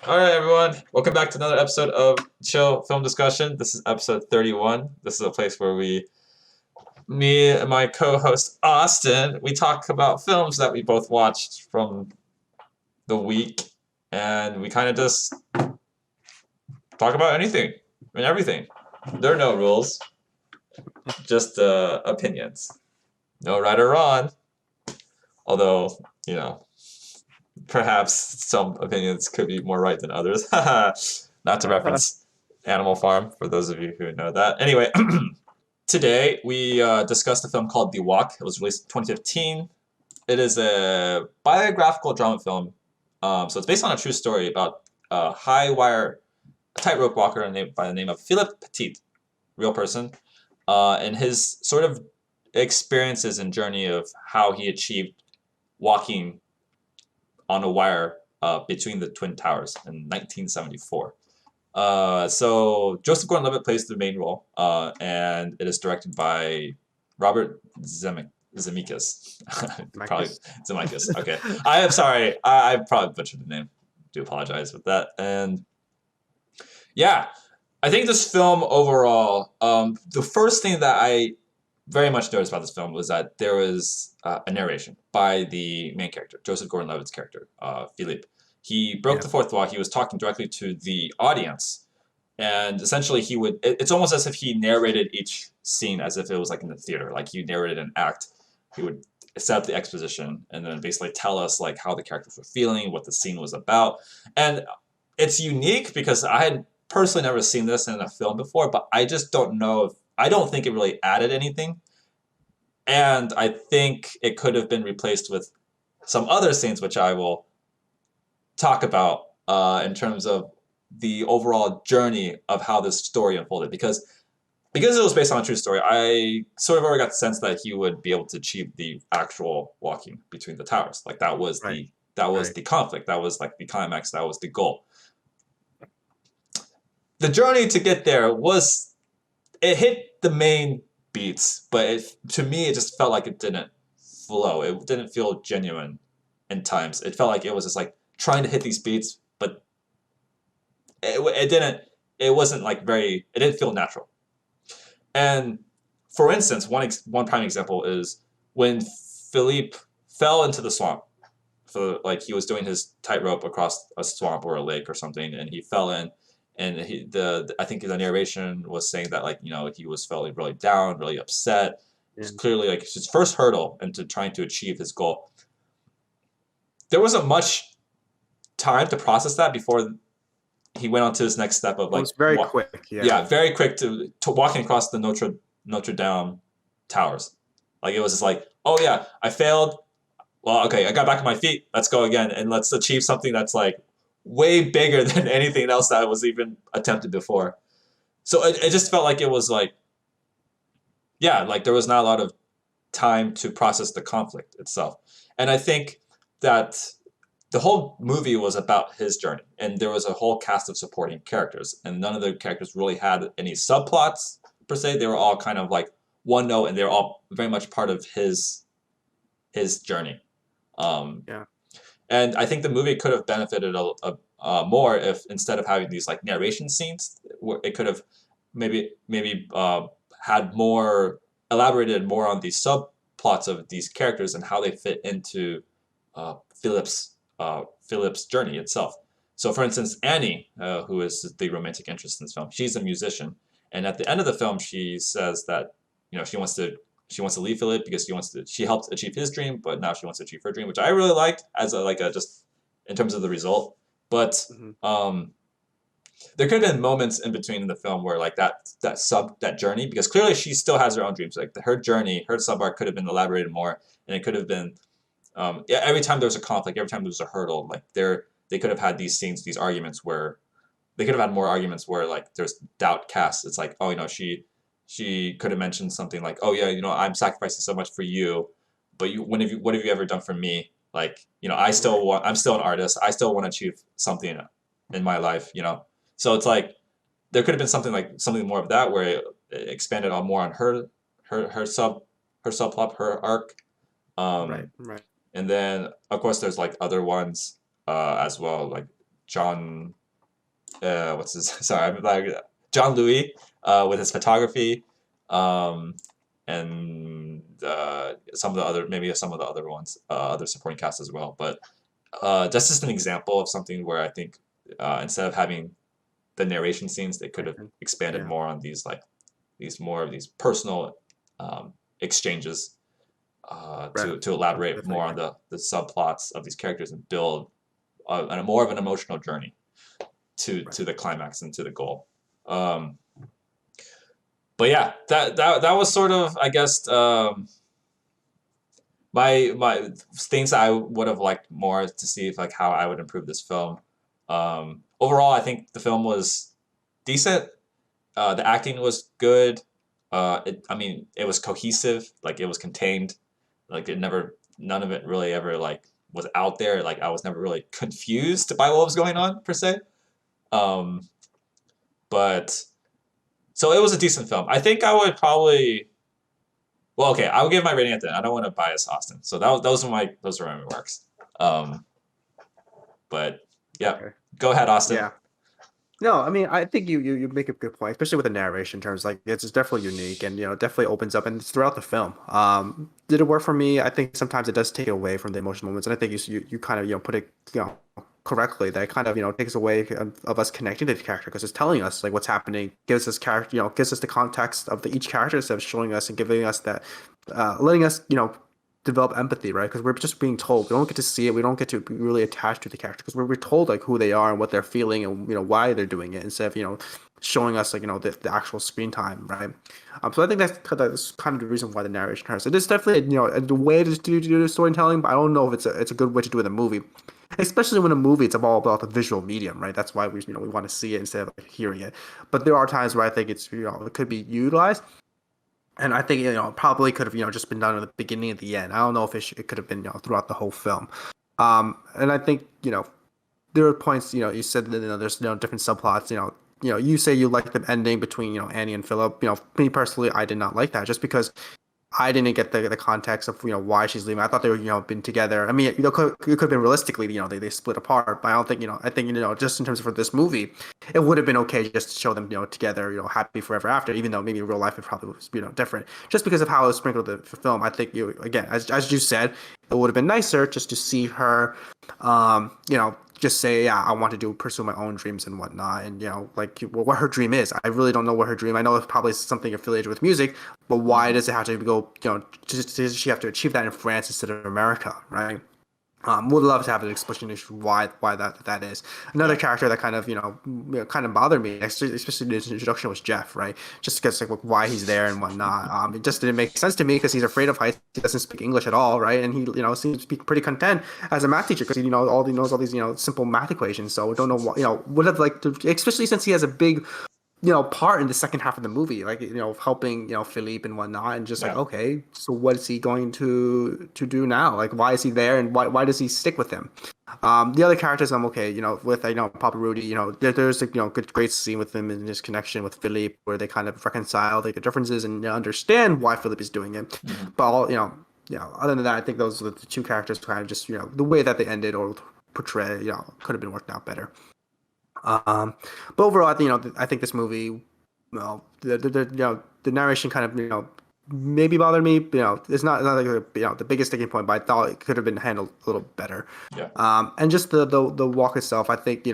All right, everyone. Welcome back to another episode of Chill Film Discussion. This is episode 31. This is a place where me and my co-host Austin, we talk about films that we both watched from the week, and we kind of just talk about anything and everything. There are no rules, just opinions. No right or wrong. Although, you know, perhaps some opinions could be more right than others. Not to reference Animal Farm, for those of you who know that. Anyway, today we discussed a film called The Walk. It was released in 2015. It is a biographical drama film. So it's based on a true story about a high wire tightrope walker by the name of Philippe Petit, real person, and his sort of experiences and journey of how he achieved walking on a wire between the Twin Towers in 1974. So Joseph Gordon-Levitt plays the main role, and it is directed by Robert Zemeckis. Probably Zemeckis. Okay, I am sorry. I probably butchered the name. Do apologize with that. And yeah, I think this film overall, the first thing that I very much noticed about this film was that there was a narration by the main character, Joseph Gordon-Levitt's character, Philippe. He broke the fourth wall. He was talking directly to the audience, and essentially he would. It's almost as if he narrated each scene as if it was like in the theater, like he narrated an act. He would set up the exposition and then basically tell us like how the characters were feeling, what the scene was about, and it's unique because I had personally never seen this in a film before, but I just don't know if I don't think it really added anything. And I think it could have been replaced with some other scenes, which I will talk about in terms of the overall journey of how this story unfolded. Because it was based on a true story, I sort of already got the sense that he would be able to achieve the actual walking between the towers. Like that was the conflict, that was like the climax, that was the goal. The journey to get there it hit the main beats, but to me it just felt like it didn't flow. It didn't feel genuine in times. It felt like it was just like trying to hit these beats, but it didn't. It wasn't like very. It didn't feel natural. And for instance, one prime example is when Philippe fell into the swamp. So like he was doing his tightrope across a swamp or a lake or something, and he fell in. And I think the narration was saying that like he was feeling really down, really upset. It was clearly like his first hurdle into trying to achieve his goal. There wasn't much time to process that before he went on to his next step of like. It was very quick. Yeah, very quick to walking across the Notre Dame towers. Like it was just like, oh yeah, I failed. Well, okay, I got back on my feet. Let's go again and let's achieve something that's like way bigger than anything else that was even attempted before. So it just felt like it was like, yeah, like there was not a lot of time to process the conflict itself. And I think that the whole movie was about his journey, and there was a whole cast of supporting characters, and none of the characters really had any subplots per se. They were all kind of like one note, and they were all very much part of his journey. Yeah. And I think the movie could have benefited more if instead of having these like narration scenes, it could have maybe had more elaborated more on the subplots of these characters and how they fit into Philip's journey itself. So, for instance, Annie, who is the romantic interest in this film, she's a musician, and at the end of the film, she says that she wants to leave Philip because she helped achieve his dream, but now she wants to achieve her dream, which I really liked as a just in terms of the result. But there could have been moments in between in the film where like that journey, because clearly she still has her own dreams. Like her journey, her sub arc could have been elaborated more, and it could have been every time there was a conflict, every time there was a hurdle, like they could have had these scenes, these arguments where they could have had more arguments where like there's doubt cast. It's like, oh, she could have mentioned something like, oh yeah, I'm sacrificing so much for you, but what have you ever done for me? Like, I'm still an artist. I still want to achieve something in my life, So it's like there could have been something more of that where it expanded on more on her subplot, her arc. Right. And then of course there's like other ones as well, like John, what's his sorry, I'm like John Louis, with his photography, um, and some of the other maybe some of the other ones, other supporting cast as well. But that's just an example of something where I think instead of having the narration scenes, they could have expanded Yeah. more on these more of these personal exchanges Right. to elaborate Definitely more on agree. the subplots of these characters and build a more of an emotional journey Right. to the climax and to the goal. Um, but yeah, that was sort of I guess my things I would have liked more to see if like how I would improve this film. Overall, I think the film was decent. The acting was good. I mean, it was cohesive. Like it was contained. Like it never, none of it really ever like was out there. Like I was never really confused by what was going on per se. Um, but so it was a decent film. I think I would probably. Well, okay, I'll give my rating at the end. I don't want to bias Austin. So those are my remarks. Um, but yeah, Okay. go ahead, Austin. Yeah. No, I mean, I think you make a good point, especially with the narration in terms like it's definitely unique and definitely opens up and it's throughout the film. Did it work for me? I think sometimes it does take away from the emotional moments, and I think you kind of put it correctly that it kind of takes away of us connecting to the character because it's telling us like what's happening, gives us character gives us the context of each character instead of showing us and giving us that letting us develop empathy, right? Because we're just being told. We don't get to see it. We don't get to be really attached to the character because we're told like who they are and what they're feeling and why they're doing it instead of showing us like the actual screen time, right? So I think that's kind of the reason why the narration hurts. It is definitely a way to do the storytelling, but I don't know if it's a good way to do it in a movie, especially when a movie it's all about the visual medium, right? That's why we want to see it instead of like, hearing it. But there are times where I think it's it could be utilized. And I think probably could have just been done at the beginning and the end. I don't know if it could have been throughout the whole film. And I think there are points you said that there's different subplots. You say you like the ending between Annie and Philip. Me personally, I did not like that just because I didn't get the context of why she's leaving. I thought they were been together. I mean, it could have been realistically they split apart, but I don't think I think just in terms of for this movie, it would have been okay just to show them together happy forever after, even though maybe in real life it probably was different. Just because of how it was sprinkled the film, I think again as you said, it would have been nicer just to see her, just say, yeah, I want to pursue my own dreams and whatnot, and like what her dream is. I really don't know what her dream. I know it's probably something affiliated with music, but why Mhm. does it have to go? Does she have to achieve that in France instead of America, right? Would love to have an explanation why that is. Another Yeah. character that kind of kind of bothered me, especially the introduction, was Jeff, right? Just because like why he's there and whatnot. It just didn't make sense to me because he's afraid of heights. He doesn't speak English at all, right? And he seems to be pretty content as a math teacher because he knows all these simple math equations. So don't know what would have liked to, especially since he has a big part in the second half of the movie, like helping Philippe and whatnot, and just like Yeah. okay, so what is he going to do now? Like why is he there, and why does he stick with him? The other characters I'm okay, with Papa Rudy, there's a good great scene with him and his connection with Philippe where they kind of reconcile like the differences and understand why Philippe is doing it. Mhm. But all other than that, I think those are the two characters kind of just the way that they ended or portray could have been worked out better. Um, but overall, I think I think this movie, the narration kind of maybe bothered me. It's not like the biggest sticking point, but I thought it could have been handled a little better. Yeah. And just the walk itself, I think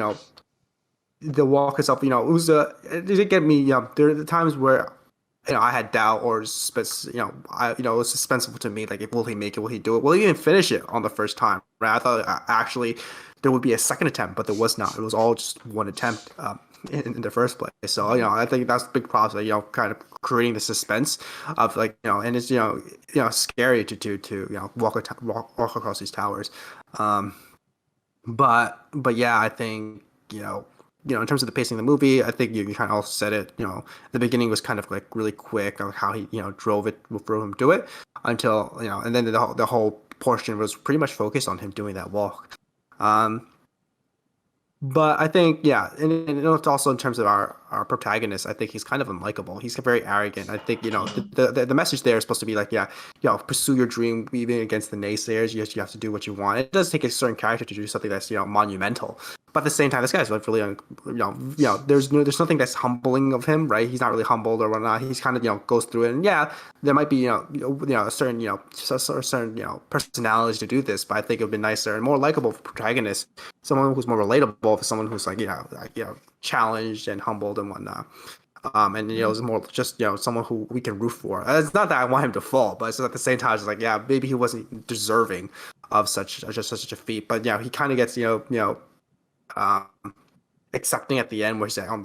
the walk itself, it did get me. There are the times where I had doubt or it was suspenseful to me. Like, will he make it? Will he do it? Will he even finish it on the first time? Right? I thought actually there would be a second attempt, but there was not. It was all just one attempt in the first place. So Mhm. I think that's the big problem. Like, kind of creating the suspense of like and it's scary to walk across these towers. Um, but yeah, I think in terms of the pacing of the movie, I think you kind of also said it. The beginning was kind of like really quick, of how he drove him do it until and then the whole portion was pretty much focused on him doing that walk. Um, But I think, yeah, and it's also in terms of our protagonist, I think he's kind of unlikable. He's very arrogant. I think, Hmm. the message there is supposed to be like, yeah, pursue your dream even against the naysayers. You have to do what you want. It does take a certain character to do something that's, monumental. But at the same time, this guy's like really, there's nothing that's humbling of him, right? He's not really humbled or whatnot. He's kind of, goes through it. And yeah, there might be, a certain, a certain, personality to do this, but I think it would be nicer and more likable protagonist, someone who's more relatable, for someone who's challenged and humbled and whatnot. And Hmm. is more just someone who we can root for. It's not that I want him to fall, but it's at the same time, it's like, yeah, maybe he wasn't deserving of such a feat, but he kind of gets um, accepting at the end where he's like on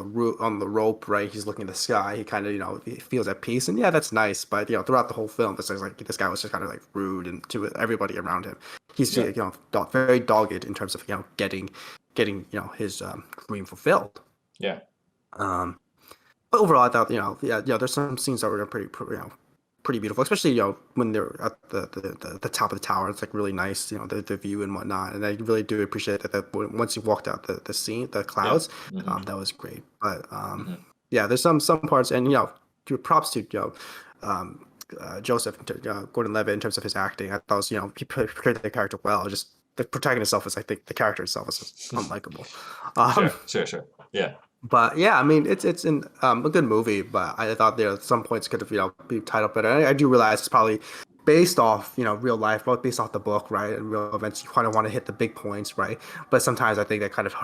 the rope, right? He's looking at the sky. He kind of he feels at peace, and yeah, that's nice. But throughout the whole film, it's like this guy was just kind of like rude and to everybody around him. He's Yeah. very dogged in terms of getting his dream fulfilled. Yeah. Um, but overall, I thought yeah, there's some scenes that were pretty beautiful, especially when they're at the top of the tower. It's like really nice, the view and whatnot. And I really do appreciate that once you walked out the scene, the Yeah. clouds, Hmm. that was great. But Hmm. yeah, there's some parts, and props to um, Joseph Gordon-Levitt in terms of his acting. I thought he portrayed the character well. Just the protagonist itself is, I think, the character itself is just unlikable. Um, Sure. Sure. Sure. Yeah. but yeah, I mean, it's a good movie, but I thought there some points could have be tied up better. I do realize it's probably based off real life, both based off the book, right, and real events. You kind of want to hit the big points, right? But sometimes I think that kind of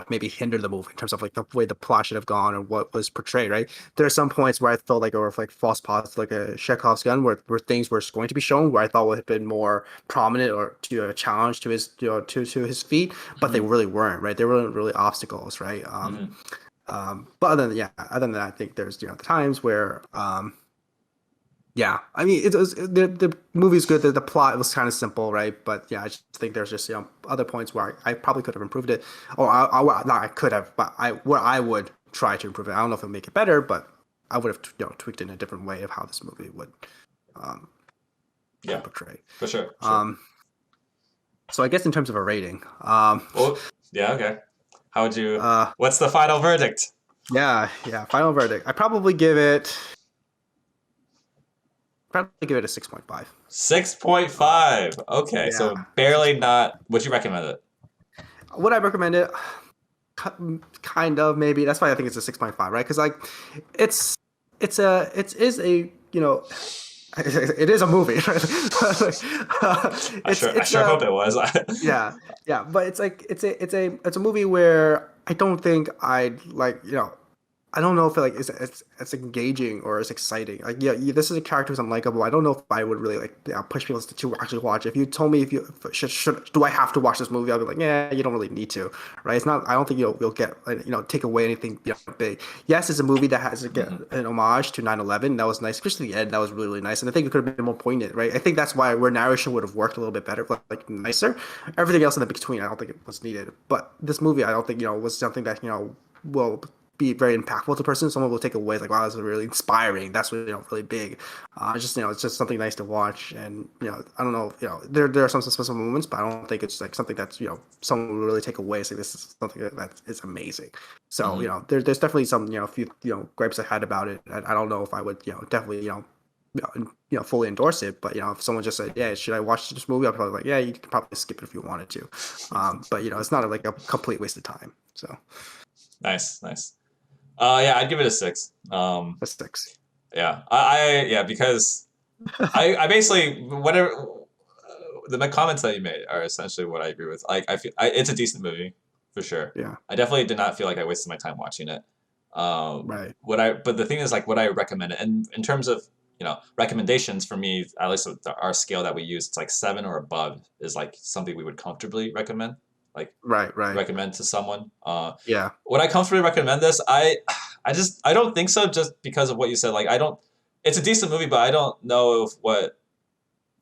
maybe hinder the movie in terms of like the way the plot should have gone or what was portrayed, right? There are some points where I felt like were like false positives, like a Chekhov's gun, where things were going to be shown, where I thought would have been more prominent or to a challenge to his to his feet, but they Hmm. really weren't, right? They weren't really obstacles, right? Hmm. But other than that, I think there's the times where yeah, I mean the movie's good. The plot was kind of simple, right? But yeah, I just think there's just other points where I probably could have improved it, or not I could have, but I would try to improve it. I don't know if it'll make it better, but I would have tweaked it in a different way of how this movie would um be Yeah. portrayed. For sure. Sure. Um, so I guess in terms of a rating, Well. Yeah. Okay. How would you? uh, What's the final verdict? yeah, final verdict. I probably give it a 6.5. 6.5. Okay, Yeah, so barely 6.5. not. Would you recommend it? Would I recommend it? Kind of, maybe. That's why I think it's a 6.5, right? Because like, it's it is a it is a movie, right? I It's sure hope it was. yeah, yeah, but it's like it's a movie where I don't think I'd like I don't know if it's engaging or it's exciting. Like this is a character who's unlikable. I don't know if I would really like push people to actually watch. If you told me if should do I have to watch this movie, I'd be like, yeah, you don't really need to, right? It's not. I don't think you'll get take away anything big. Yes, it's a movie that has Mhm. an homage to 9/11. That was nice, especially the end. That was really really nice, and I think it could have been more poignant, right? I think that's where narration would have worked a little bit better, like nicer. Everything else in the between, I don't think it was needed. But this movie, I don't think was something that will be very impactful to the person. Someone will take away like, wow, this is really inspiring. That's really really big. Just it's just something nice to watch. And I don't know, there are some special moments, but I don't think it's like something that's someone will really take away. Say this is something that is amazing. So Mhm. there's definitely some few gripes I had about it. I don't know if I would definitely fully endorse it. But if someone just said, yeah, should I watch this movie? I'll probably like, yeah, you can probably skip it if you wanted to. But it's not like a complete waste of time. So Nice, nice. Yeah, I'd give it a 6. a 6. Yeah, yeah, because I basically whatever the comments that you made are essentially what I agree with. Like I feel it's a decent movie for sure. Yeah. I definitely did not feel like I wasted my time watching it. Right. But the thing is, like, would I recommend it? And in terms of recommendations for me, at least with our scale that we use, it's like 7 or above is like something we would comfortably recommend. Like Right. Right. recommend to someone. Yeah. Would I comfortably recommend this? I don't think so. Just because of what you said. Like I don't. It's a decent movie, but I don't know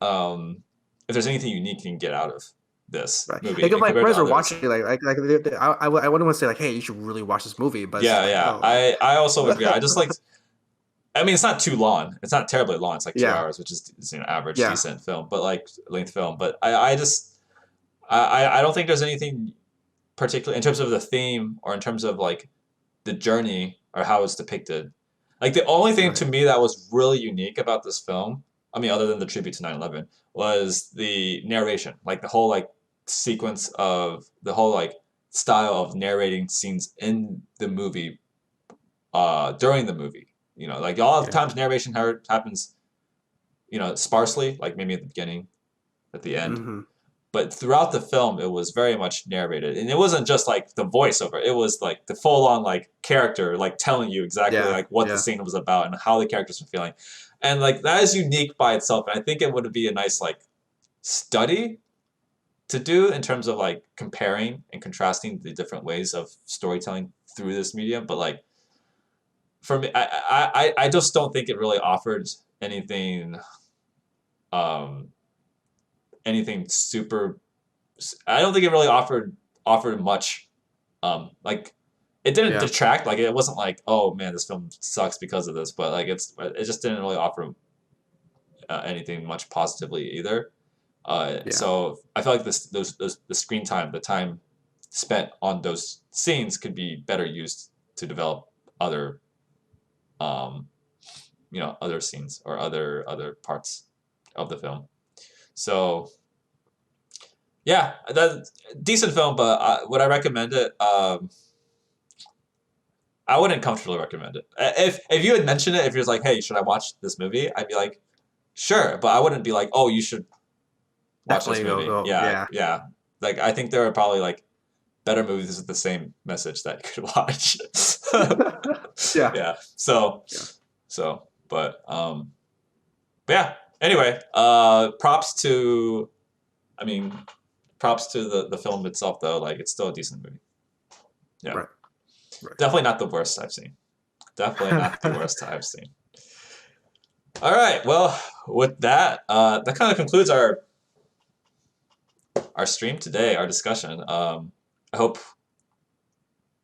um if there's anything unique you can get out of this Right. movie Like if and my compared to friends are others. watching, I wouldn't want to say like, hey, you should really watch this movie, but it's just Yeah, like, yeah. oh, like, I also agree. I just like. I mean, it's not too long. It's not terribly long. It's like two yeah, hours, which is average, yeah, decent film, but like length film. But I just I don't think there's anything. particularly in terms of the theme or in terms of like the journey or how it's depicted. Like the only thing to Right. me that was really unique about this film, I mean, other than the tribute to 9/11, was the narration. Like the whole like sequence of the whole like style of narrating scenes in the movie, during the movie. You know, like a lot of Yeah. times narration happens, you know, sparsely, like maybe at the beginning, at the end. Mm-hmm. But throughout the film, it was very much narrated, and it wasn't just like the voiceover. It was like the full on like character, like telling you exactly Yeah. like what the Yeah. scene was about and how the characters were feeling, and like that is unique by itself. And I think it would be a nice like study to do in terms of like comparing and contrasting the different ways of storytelling through this medium. But like for me, I just don't think it really offered anything, um, anything super. I don't think it really offered much. Like it didn't Yeah. detract. Like it wasn't like, oh man, this film sucks because of this. But like it just didn't really offer anything much positively either. Yeah. So I feel like those the screen time, the time spent on those scenes could be better used to develop other, um, you know, other scenes or other parts of the film. So yeah, that decent film, but would I recommend it? I wouldn't comfortably recommend it. If you had mentioned it, if you're like, hey, should I watch this movie? I'd be like, sure, but I wouldn't be like, oh, you should watch this Definitely go. movie. Go. Yeah, Yeah. yeah. Like I think there are probably like better movies with the same message that you could watch. Yeah. Yeah. So Yeah. so but yeah. Anyway, props to I mean props to the film itself though. Like it's still a decent movie. Yeah. Right. Definitely not the worst I've seen. Definitely not the worst I've seen. All right. Well, with that, that kind of concludes our stream today, our discussion. I hope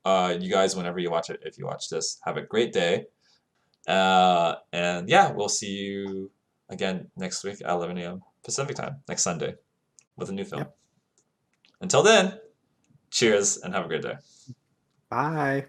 you guys, whenever you watch it, if you watch this, have a great day. And yeah, we'll see you again next week at 11 a.m. Pacific time, next Sunday, with a new film. Yep. Until then, cheers and have a great day. Bye.